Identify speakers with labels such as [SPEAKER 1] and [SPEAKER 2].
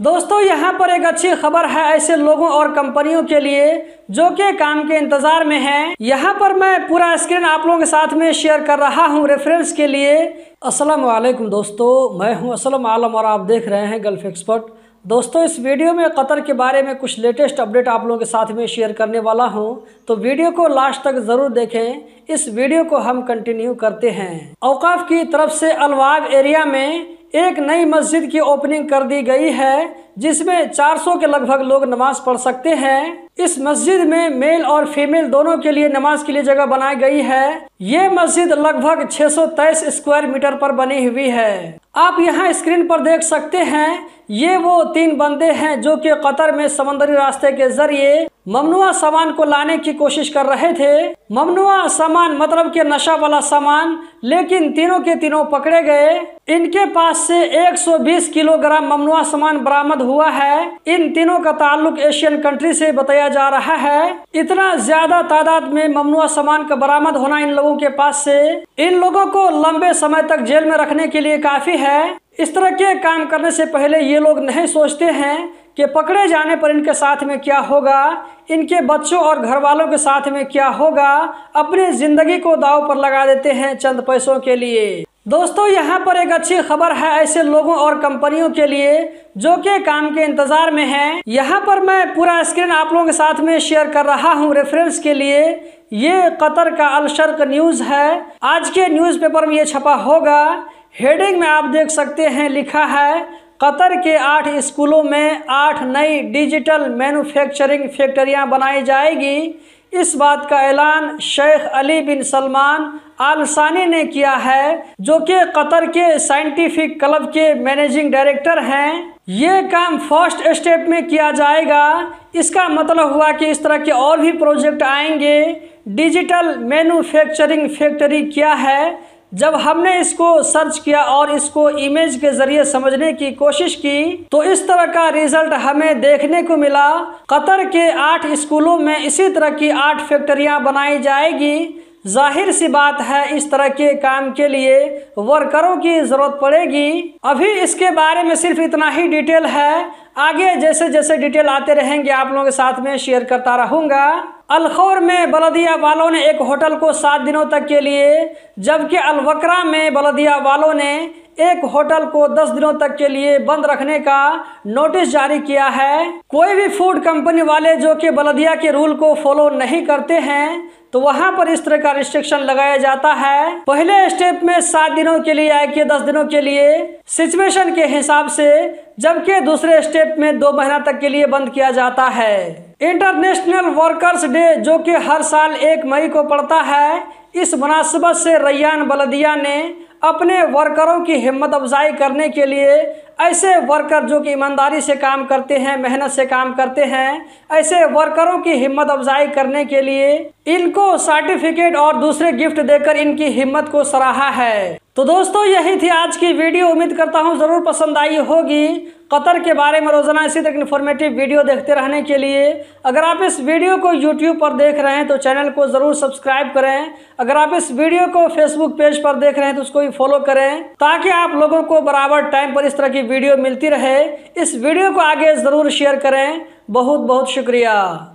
[SPEAKER 1] दोस्तों यहाँ पर एक अच्छी खबर है ऐसे लोगों और कंपनियों के लिए जो कि काम के इंतजार में हैं। यहाँ पर मैं पूरा स्क्रीन आप लोगों के साथ में शेयर कर रहा हूँ रेफरेंस के लिए। अस्सलाम वालेकुम दोस्तों, मैं हूँ असलम आलम और आप देख रहे हैं गल्फ एक्सपर्ट। दोस्तों इस वीडियो में कतर के बारे में कुछ लेटेस्ट अपडेट आप लोगों के साथ में शेयर करने वाला हूं, तो वीडियो को लास्ट तक ज़रूर देखें। इस वीडियो को हम कंटिन्यू करते हैं। औकाफ की तरफ से अलवाब एरिया में एक नई मस्जिद की ओपनिंग कर दी गई है जिसमें 400 के लगभग लोग नमाज पढ़ सकते हैं। इस मस्जिद में मेल और फीमेल दोनों के लिए नमाज के लिए जगह बनाई गई है। ये मस्जिद लगभग 623 स्क्वायर मीटर पर बनी हुई है। आप यहाँ स्क्रीन पर देख सकते हैं, ये वो 3 बंदे हैं जो कि कतर में समंदरी रास्ते के जरिए ममनुआ सामान को लाने की कोशिश कर रहे थे। ममनुआ सामान मतलब के नशा वाला सामान, लेकिन तीनों के तीनों पकड़े गए। इनके पास से 120 किलोग्राम ममनुआ सामान बरामद हुआ है। इन तीनों का ताल्लुक एशियन कंट्री से बताया जा रहा है। इतना ज्यादा तादाद में ममनुआ सामान का बरामद होना इन लोगों के पास से इन लोगों को लंबे समय तक जेल में रखने के लिए काफी है। इस तरह के काम करने से पहले ये लोग नहीं सोचते हैं कि पकड़े जाने पर इनके साथ में क्या होगा, इनके बच्चों और घर वालों के साथ में क्या होगा। अपनी जिंदगी को दांव पर लगा देते हैं चंद पैसों के लिए। दोस्तों यहाँ पर एक अच्छी खबर है ऐसे लोगों और कंपनियों के लिए जो कि काम के इंतजार में हैं। यहाँ पर मैं पूरा स्क्रीन आप लोगों के साथ में शेयर कर रहा हूँ रेफरेंस के लिए। ये कतर का अल शर्क न्यूज है, आज के न्यूज़पेपर में ये छपा होगा। हेडिंग में आप देख सकते हैं लिखा है, कतर के 8 स्कूलों में 8 नई डिजिटल मैन्युफैक्चरिंग फैक्ट्रियां बनाई जाएगी। इस बात का ऐलान शेख अली बिन सलमान आल सानी ने किया है, जो कि कतर के साइंटिफिक क्लब के मैनेजिंग डायरेक्टर हैं। ये काम फर्स्ट स्टेप में किया जाएगा। इसका मतलब हुआ कि इस तरह के और भी प्रोजेक्ट आएंगे। डिजिटल मैन्युफैक्चरिंग फैक्ट्री क्या है, जब हमने इसको सर्च किया और इसको इमेज के जरिए समझने की कोशिश की तो इस तरह का रिजल्ट हमें देखने को मिला। कतर के 8 स्कूलों में इसी तरह की 8 फैक्ट्रियां बनाई जाएगी। जाहिर सी बात है इस तरह के काम के लिए वर्करों की जरूरत पड़ेगी। अभी इसके बारे में सिर्फ इतना ही डिटेल है, आगे जैसे जैसे डिटेल आते रहेंगे आप लोगों के साथ में शेयर करता रहूंगा। अलखौर में बलदिया वालों ने एक होटल को 7 दिनों तक के लिए, जबकि अलवक्रा में बलदिया वालों ने एक होटल को 10 दिनों तक के लिए बंद रखने का नोटिस जारी किया है। कोई भी फूड कंपनी वाले जो कि बलदिया के रूल को फॉलो नहीं करते हैं तो वहां पर इस तरह का रिस्ट्रिक्शन लगाया जाता है। पहले स्टेप में 7 दिनों के लिए या कि 10 दिनों के लिए सिचुएशन के हिसाब से, जबकि दूसरे स्टेप में 2 महीना तक के लिए बंद किया जाता है। इंटरनेशनल वर्कर्स डे जो कि हर साल 1 मई को पड़ता है, इस मुनासिबत से रैयान बलदिया ने अपने वर्करों की हिम्मत अफजाई करने के लिए ऐसे वर्कर जो कि ईमानदारी से काम करते हैं, मेहनत से काम करते हैं, ऐसे वर्करों की हिम्मत अफजाई करने के लिए इनको सर्टिफिकेट और दूसरे गिफ्ट देकर इनकी हिम्मत को सराहा है। तो दोस्तों यही थी आज की वीडियो, उम्मीद करता हूँ ज़रूर पसंद आई होगी। कतर के बारे में रोजाना इसी तरह इन्फॉर्मेटिव वीडियो देखते रहने के लिए अगर आप इस वीडियो को YouTube पर देख रहे हैं तो चैनल को ज़रूर सब्सक्राइब करें। अगर आप इस वीडियो को Facebook पेज पर देख रहे हैं तो उसको भी फॉलो करें, ताकि आप लोगों को बराबर टाइम पर इस तरह की वीडियो मिलती रहे। इस वीडियो को आगे ज़रूर शेयर करें। बहुत बहुत शुक्रिया।